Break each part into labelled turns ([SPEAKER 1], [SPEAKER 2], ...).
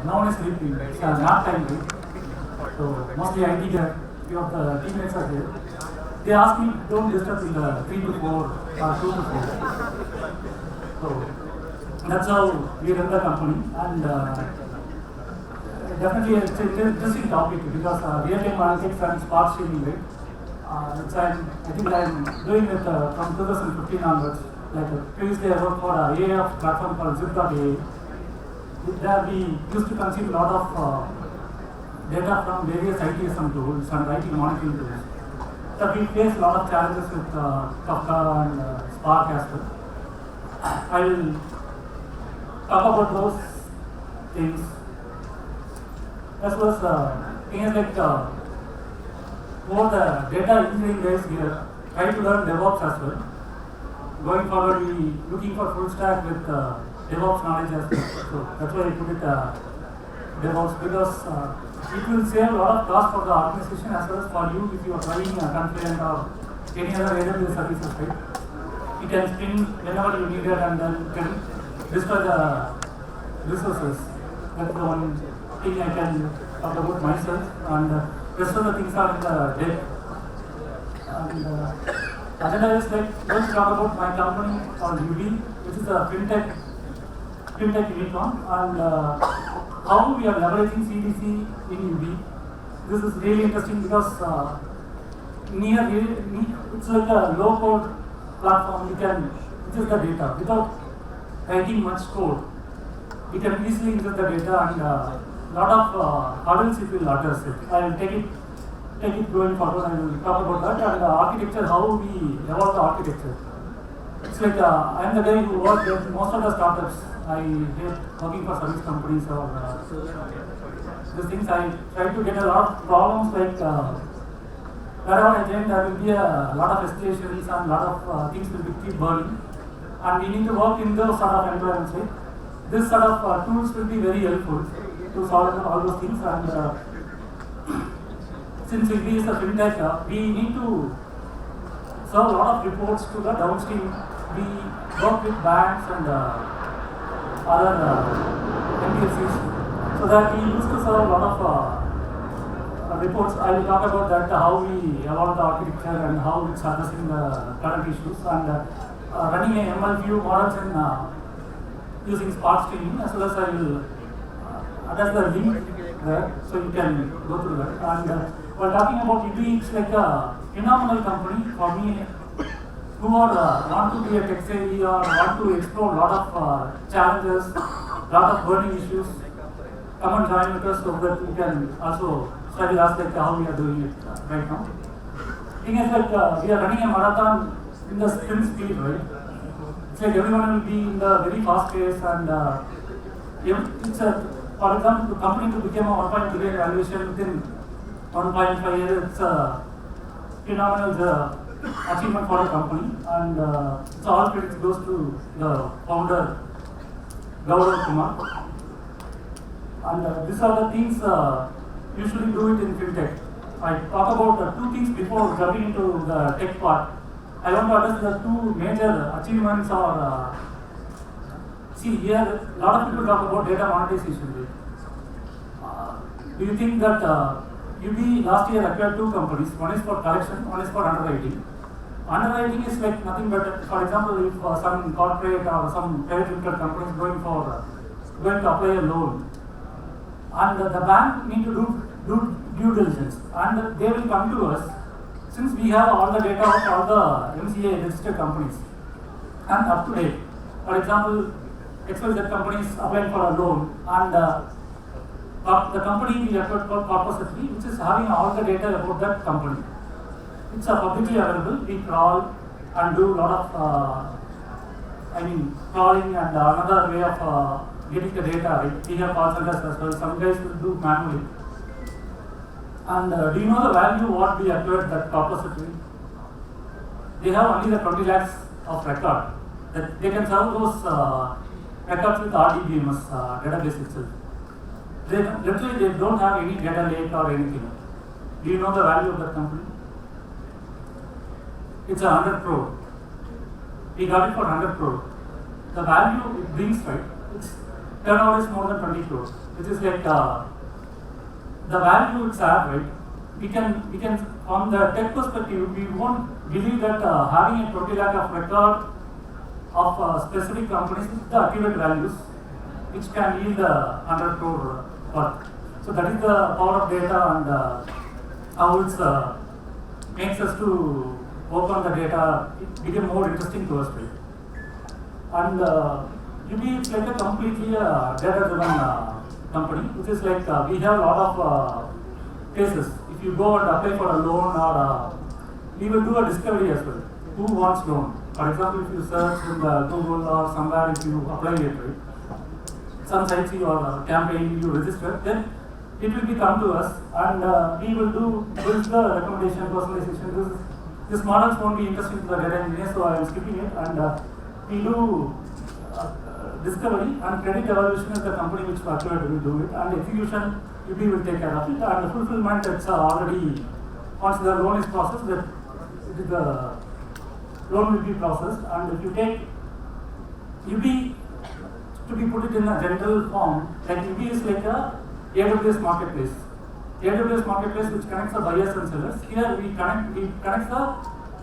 [SPEAKER 1] no one is sleeping. It's nap time, right? So mostly IT guys, few of the teammates are there. They ask me, don't disturb in the 3 to 4 or 2 to 4. So that's how we run the company, and definitely it's an interesting topic because real-time analytics and smart streaming, right? I think I'm doing it from 2015 onwards. Like previously I worked for an AI platform called zip.ai. There we used to consume a lot of data from various ITSM tools and IT monitoring tools. So we face a lot of challenges with Kafka and Spark as well. I will talk about those things. As well as things like more the data engineering guys here try to learn DevOps as well. Going forward, we looking for full stack with DevOps knowledge as well. So that's why I put it DevOps, because it will save a lot of cost for the organization as well as for you if you are trying Confluent or any other AWS services, right? You can spin whenever you need it and then you can destroy the resources. That's the one thing I can talk about myself, and rest of the things are in the deck. And agenda is like, let's talk about my company called Yubi, which is a fintech unicorn, and how we are leveraging CDC in Yubi. This is really interesting because it's like a low-code platform. You can ingest the data without writing much code. You can easily ingest the data, and lot of hurdles it will address it. I will take it going forward. I will talk about that, and architecture, how we evolve the architecture. It's like I am the guy who works with most of the startups. I hate working for service companies or these things. I try to get a lot of problems, like wherever I join, there will be a lot of escalations and a lot of things will keep burning, and we need to work in those sort of environments. Right? This sort of tools will be very helpful to solve all those things. And since it is a fintech, we need to serve a lot of reports to the downstream. We work with banks and other NBFCs, so that we used to serve a lot of reports. I will talk about that, how we evolve the architecture and how it's addressing the current issues, and running a ML view models in using Spark streaming, as well as I will attach the link there so you can go through that. And while talking about Yubi, it's like a phenomenal company for me who are want to be a tech savvy or want to explore a lot of challenges, lot of burning issues. Come and join with us so that you can also study us like how we are doing it right now. Thing is, like we are running a marathon in the sprint speed, right? It's like everyone will be in the very fast pace, and it's for example, the company to become a 1.3 billion valuation within 1.5 years, it's a phenomenal achievement for a company, and so all credit goes to the founder, Kumar. And these are the things usually do it in fintech. I talk about two things before jumping into the tech part. I want to address the two major achievements. Or see here, a lot of people talk about data monetization. Do you think that Yubi last year acquired two companies? One is for collection, one is for underwriting. Underwriting is like nothing but, for example, if some corporate or some private limited company is going to apply a loan, and the bank need to do due diligence, and they will come to us since we have all the data of all the MCA registered companies and up to date. For example, XYZ company is applying for a loan, and the company we acquired called Corpus, which is having all the data about that company. It's publicly available. We crawl and do a lot of, crawling and another way of getting the data. Right? We have call centers as well. Some guys will do manually. And do you know the value what we acquired that Corpus? They have only the 20 lakhs of record. That they can serve those records with RDBMS database itself. Literally, they don't have any data lake or anything. Do you know the value of that company? It's 100 crore. We got it for 100 crore. The value it brings, right? It's turnover is more than 20 crores, which is like the value it's at, right? We can from the tech perspective, we won't believe that having a 20 lakh of record of specific companies with the accurate values, which can yield 100 crore worth. So that is the power of data and how it makes us to work on the data. It became more interesting to us, right? And Yubi is like a completely data-driven company, which is like we have a lot of cases. If you go and apply for a loan, or we will do a discovery as well. Who wants loan? For example, if you search in the Google or somewhere, if you apply it, right? Some sites you or campaign you register, then it will be come to us, and we will build the recommendation personalization. This models won't be interesting to the data engineer, so I am skipping it. And we do discovery and credit evaluation is the company which actually will do it, and execution Yubi will take care of it, and the fulfillment it's already once the loan is processed, that the loan will be processed. And if you take Yubi to be put it in a general form, like Yubi is like a AWS marketplace. AWS marketplace which connects the buyers and sellers. Here we connect the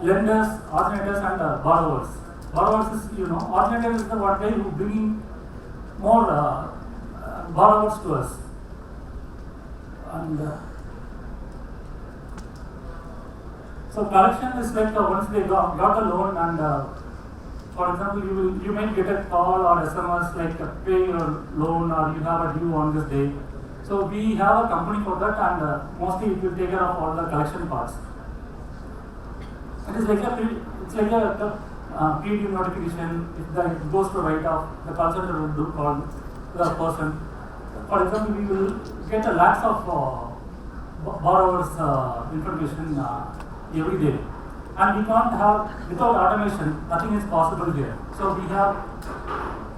[SPEAKER 1] lenders, originators and borrowers. Borrowers is, originator is the one guy who bringing more borrowers to us. And so collection is like once they got a loan, and for example, you may get a call or SMS like pay your loan, or you have a due on this day. So we have a company for that, and mostly it will take care of all the collection parts. It is like a pre-due notification. If it goes to write-off, the call center will call the person. For example, we will get a lakhs of borrowers' information every day, and we can't have, without automation, nothing is possible here. So we have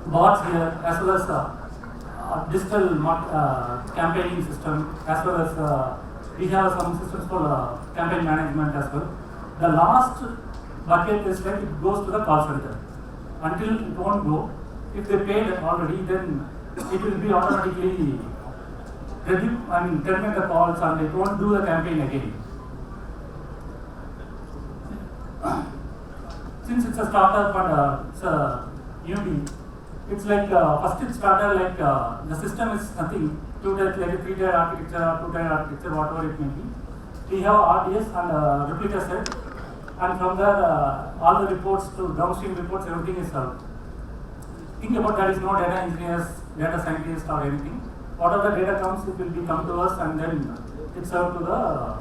[SPEAKER 1] bots here, as well as digital campaigning system, as well as we have some systems for campaign management as well. The last bucket is like it goes to the call center. Until it won't go, if they paid already, then it will be automatically terminate the calls, and it won't do the campaign again. Since it's a startup and it's a newbie, it's like first it started like the system is nothing, like a 3-tier architecture or 2-tier architecture, whatever it may be. We have RDS and replica set, and from there all the reports to downstream reports, everything is served. Think about that is no data engineers, data scientists or anything. Whatever the data comes, it will be come to us, and then it's served to the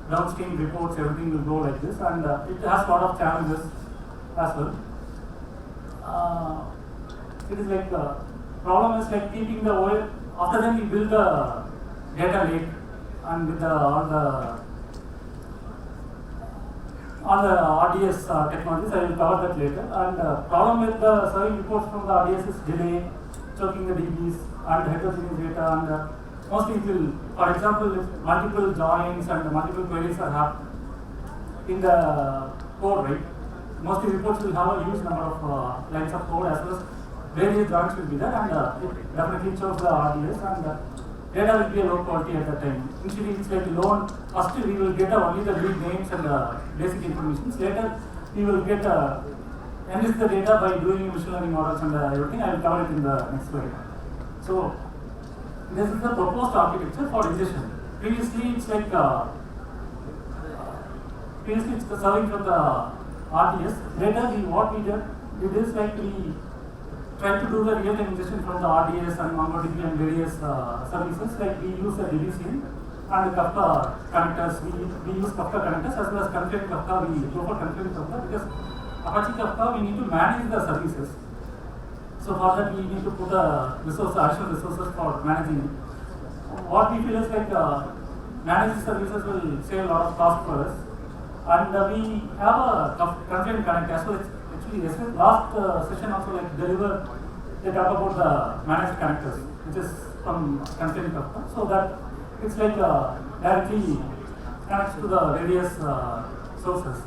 [SPEAKER 1] downstream reports. Everything will go like this, and it has a lot of challenges as well. It is like problem is like keeping the OS. After then we build the data lake, and with all the RDS technologies. I will cover that later. And problem with the serving reports from the RDS is delay, choking the DBs, and heterogeneous data. And mostly it will, for example, if multiple joins and multiple queries are happening in the code, right? Mostly reports will have a huge number of lines of code, as well as various joins will be there, and it definitely chokes the RDS, and data will be a low quality at that time. Initially, it's like loan. First, we will get only the lead names and basic information. Later, we will get enrich the data by doing machine learning models and everything. I will cover it in the next slide. So, this is the proposed architecture for ingestion. Previously, it's like it's the serving from the RDS. Later, what we did is like we try to do the real-time ingestion from the RDS and MongoDB and various services. Like we use the DBCN and Kafka connectors. We use Kafka connectors, as well as concurrent Kafka. We go for concurrent Kafka because Apache Kafka, we need to manage the services. So for that, we need to put additional resources for managing it. What we feel is like managed services will save a lot of cost for us. And we have a concurrent connect as well. Actually, last session also they talk about the managed connectors, which is from concurrent Kafka, so that it's like directly connects to the various sources.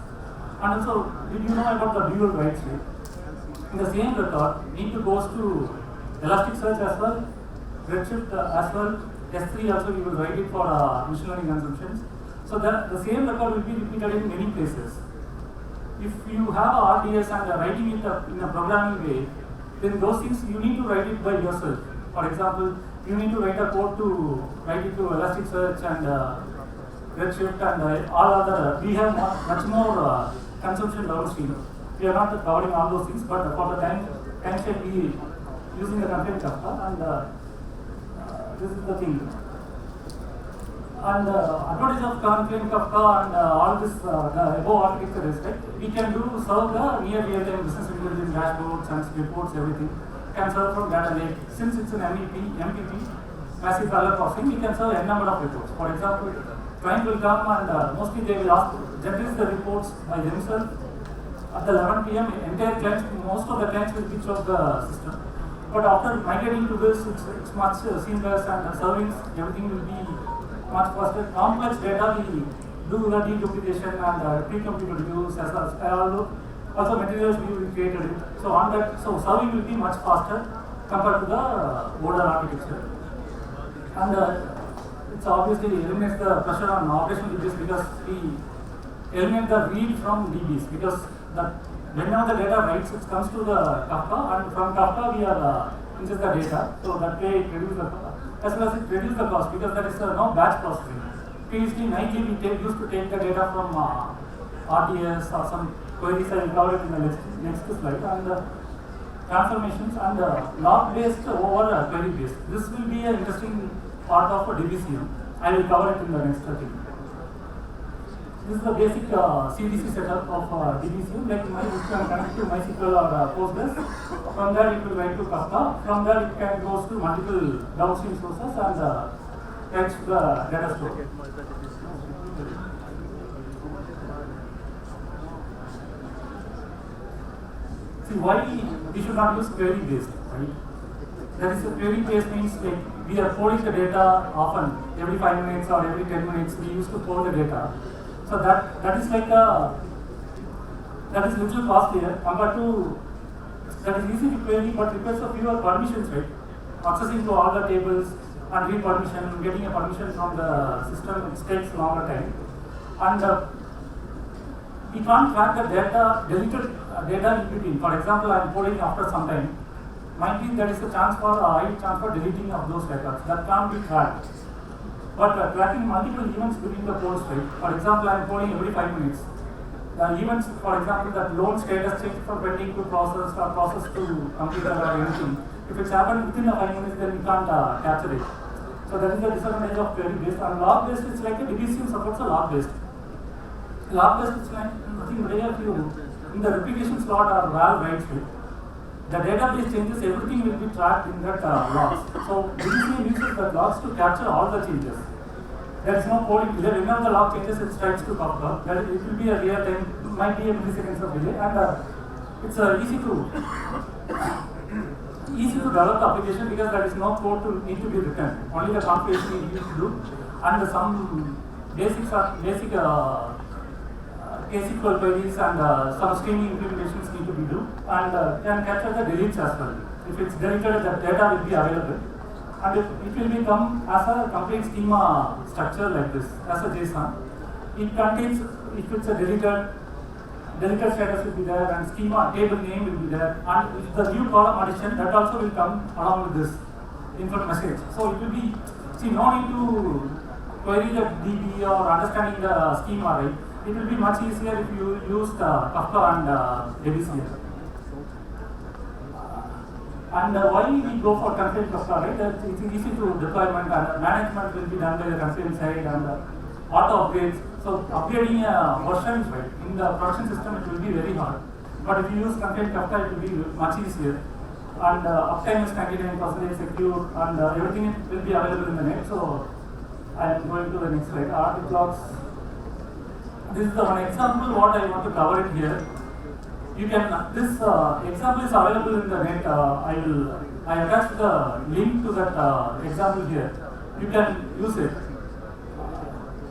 [SPEAKER 1] And also, did you know about the dual writes? In the same record, need to goes to Elasticsearch as well, Redshift as well, S3 also we will write it for machine learning consumptions. So the same record will be repeated in many places. If you have a RDS and writing it in a programming way, then those things you need to write it by yourself. For example, you need to write a code to write it to Elasticsearch and Redshift and all other. We have much more consumption downstream. We are not covering all those things, but for the time shape we using the content Kafka, and this is the thing. And advantage of content Kafka and all this the above architecture is that we can serve the near real-time business intelligence dashboards and reports, everything. Can serve from data lake. Since it's an MPP, massive parallel processing, we can serve n number of reports. For example, client will come and mostly they will ask, generate the reports by themselves. At the 11 p.m., entire clients, most of the clients will switch off the system. But after migrating to this, it's much seamless and servings, everything will be much faster. Complex data, we do the deduplication and pre-computed views as well. Also materials we created it. So on that, so serving will be much faster compared to the older architecture. And it's obviously eliminates the pressure on operational DBs because we eliminate the read from DBs, because whenever the data writes, it comes to the Kafka, and from Kafka we are ingest the data. So that way it reduces as well as it reduces the cost, because there is no batch processing. Previously, nightly we used to take the data from RDS or some queries. I will cover it in the next slide. And transformations and log-based over query-based. This will be an interesting part of DBCM. I will cover it in the next thing. This is the basic CDC setup of DBCM. Like you can connect to MySQL or Postgres. From there it will write to Kafka. From there it can go to multiple downstream sources and writes to the data store. See, why we should not use query based, right? That is, query based means like we are polling the data often, every 5 minutes or every 10 minutes we used to poll the data. So that is like that is little costlier compared to, that is easy to query but requires a fewer permissions, right? Accessing to all the tables and read permission, getting a permission from the system, it takes longer time. And we can't track the data, deleted data in between. For example, I am polling after some time. Might be there is a chance for deleting of those records. That can't be tracked. But tracking multiple events between the polls, right? For example, I am polling every 5 minutes. The events, for example, that loan status change from pending to process or process to computer or anything. If it's happened within the 5 minutes, then we can't capture it. So that is the disadvantage of query based. And log based is like a DBCM supports a log based. Log based is like nothing rare if you in the replication slot or val writes it. The database changes, everything will be tracked in that logs. So DBCM uses the logs to capture all the changes. There is no polling delay. Whenever the log changes, it strikes to Kafka. It will be a real time, might be a milliseconds of delay, and it's easy to develop the application because there is no code to need to be written. Only the configuration you need to do, and some basic SQL queries and some streaming implementations need to be done, and can capture the deletes as well. If it's deleted, the data will be available, and it will become as a complete schema structure like this, as a JSON. It contains, if it's a deleted status will be there, and schema table name will be there, and if the new column addition, that also will come along with this info message. So it will be, no need to query the DB or understanding the schema, right? It will be much easier if you use Kafka and adhesive. And why we go for constraint Kafka, right? It's easy to deployment, and management will be done by the constraint side, and auto upgrades. So upgrading versions, right, in the production system it will be very hard. But if you use constraint Kafka, it will be much easier. And uptime is 99% secure, and everything will be available in the net. So I am going to the next slide. Article logs. This is the one example what I want to cover it here. You can, this example is available in the net. I attach the link to that example here. You can use it.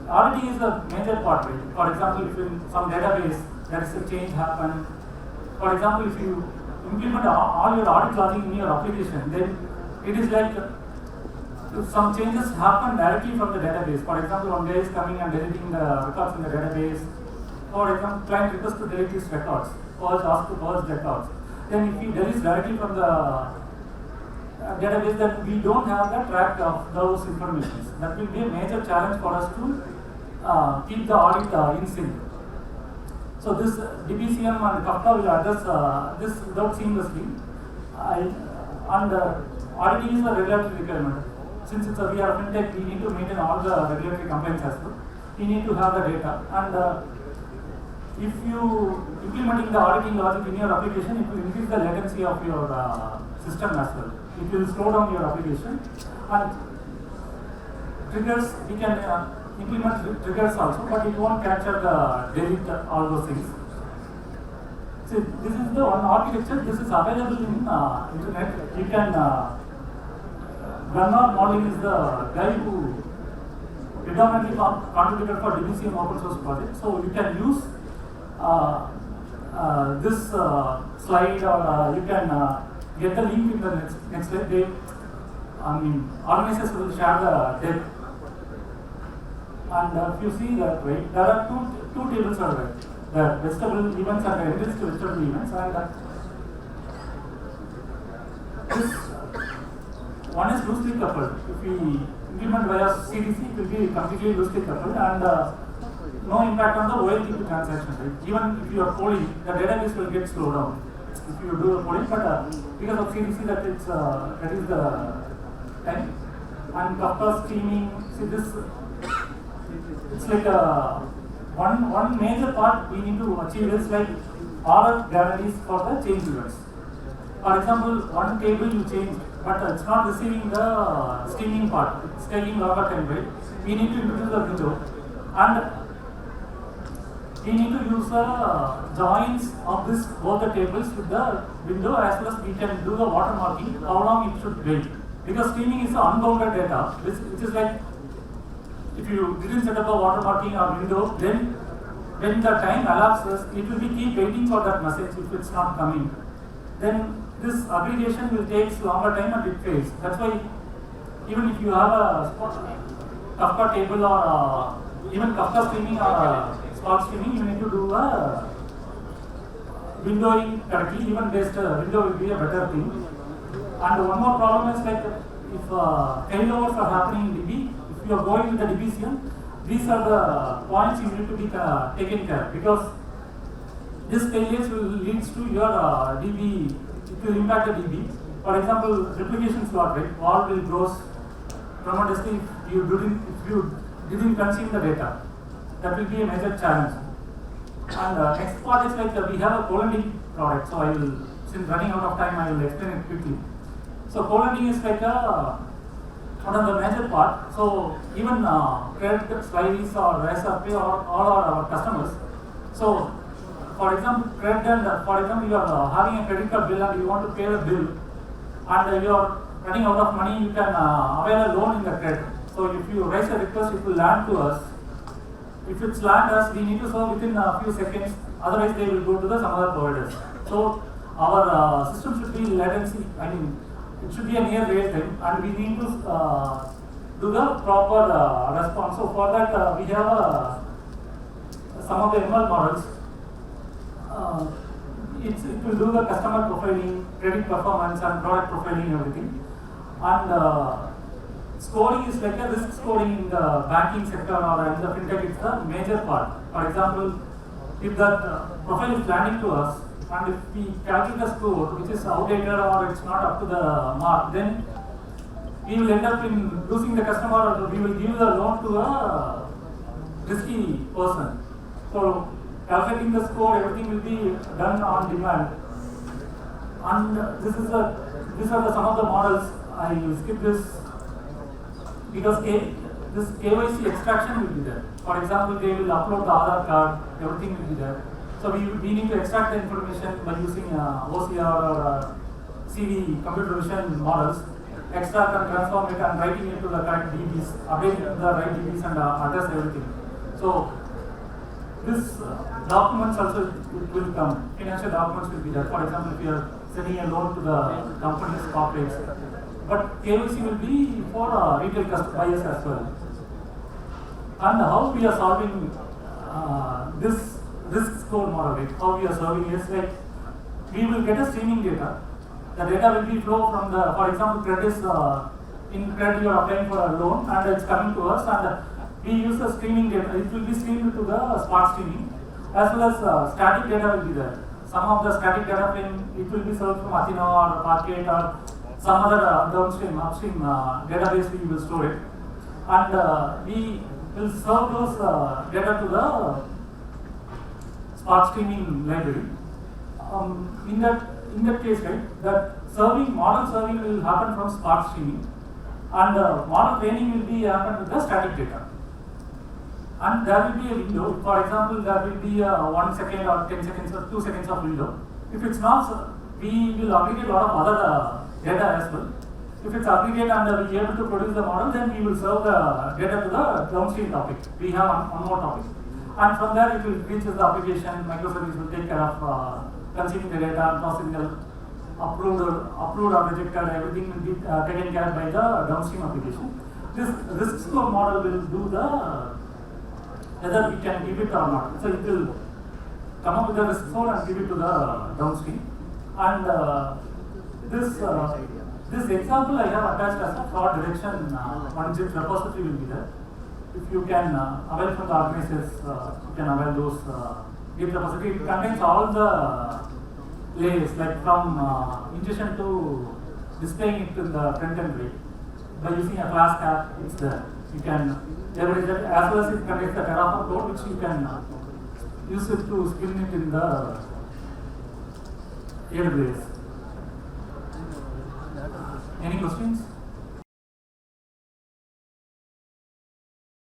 [SPEAKER 1] Auditing is the major part, right? For example, if in some database there is a change happen. For example, if you implement all your audit logic in your application, then it is like some changes happen directly from the database. For example, one guy is coming and deleting the records in the database. For example, client requests to delete his records, ask to purge records. Then if he deletes directly from the database, then we don't have the track of those information. That will be a major challenge for us to keep the audit in sync. So this DBCM and Kafka will address this without seamlessly. And auditing is a regulatory requirement. Since we are a fintech, we need to maintain all the regulatory compliance as well. We need to have the data. And if you implementing the auditing logic in your application, it will increase the latency of your system as well. It will slow down your application. And triggers, we can implement triggers also, but it won't capture the delete all those things. So this is the one architecture. This is available in internet. You can Bernard Modeling is the guy who predominantly contributed for DBCM open source project. So you can use this slide, or you can get the link in the next slide. Organizers will share the deck. And if you see that, right, there are two tables are there. The vegetable events and the enriched vegetable events. And this one is loosely coupled. If we implement via CDC, it will be completely loosely coupled, and no impact on the OLTP transaction. Right? Even if you are polling, the database will get slowed down if you do the polling. But because of CDC, that is the time. And Kafka streaming. See this. It's like one major part we need to achieve is like order guarantees for the change events. For example, one table you change, but it's not receiving the streaming part. It's taking longer time, right? We need to introduce the window, and we need to use the joins of this both the tables with the window, as well as we can do the watermarking, how long it should wait. Because streaming is unbounded data, which is like, if you didn't set up a watermarking or window, then when the time elapses, it will be keep waiting for that message if it's not coming. Then this aggregation will take longer time and it fails. That's why even if you have a Kafka table or even Kafka streaming or Spark streaming, you need to do a windowing correctly. Even based window will be a better thing. And one more problem is like if failovers are happening in DB, if you are going with the DBCM, these are the points you need to be taken care, because this failures will lead to your DB. It will impact the DB. For example, replication slot rate, all will grow tremendously if you didn't consume the data. That will be a major challenge. And next part is like we have a co-lending product. So I will, since running out of time, I will explain it quickly. So co-lending is like one of the major part. So even credit, Slides or SRP or all are our customers. So for example, credit and for example, you are having a credit card bill and you want to pay the bill, and you are running out of money, you can avail a loan in the credit. So if you raise a request, it will land to us. If it's land us, we need to solve within a few seconds. Otherwise, they will go to some other providers. So our system should be latency. It should be a near real time, and we need to do the proper response. So for that, we have some of the ML models. It will do the customer profiling, credit performance, and product profiling, everything. And scoring is like a risk scoring in the banking sector or in the fintech. It's the major part. For example, if that profile is landing to us, and if we calculate the score which is outdated or it's not up to the mark, then we will end up in losing the customer, or we will give the loan to a risky person. So calculating the score, everything will be done on demand. And these are some of the models. I will skip this because this KYC extraction will be there. For example, they will upload the Aadhaar card, everything will be there. So we need to extract the information by using OCR or CV, computer vision models, extract and transform it and writing it to the correct DBs, update the right DBs and address everything. So this documents also will come, financial documents will be there. For example, if you are sending a loan to the companies, corporates. But KYC will be for retail buyers as well. And how we are solving this risk score model, right? How we are solving is like we will get a streaming data. The data will be flow from the, for example, credit in credit you are applying for a loan and it's coming to us, and we use the streaming data. It will be streamed to the smart streaming, as well as static data will be there. Some of the static data frame, it will be served from Athena or Parquet or some other downstream, upstream database we will store it. And we will serve those data to the Spark streaming library. In that case, right, that model serving will happen from Spark streaming, and model training will be happen with the static data. And there will be a window. For example, there will be a 1 second or 10 seconds or 2 seconds of window. If it's not, we will aggregate a lot of other data as well. If it's aggregate and we are able to produce the model, then we will serve the data to the downstream topic. We have one more topic. And from there, it will reach the application. Microservice will take care of consuming the data, processing the approved or rejected, everything will be taken care of by the downstream application. This risk score model will do the whether we can give it or not. So it will come up with the risk score and give it to the downstream. And this example I have attached as a fraud detection. One Git repository will be there. If you can avail from the organizers, you can avail those Git repository. It contains all the layers, like from ingestion to displaying it in the front end way. By using a class cap, it's there. You can leverage that, as well as it contains the Terraform code, which you can use it to spin it in the AWS. Any questions?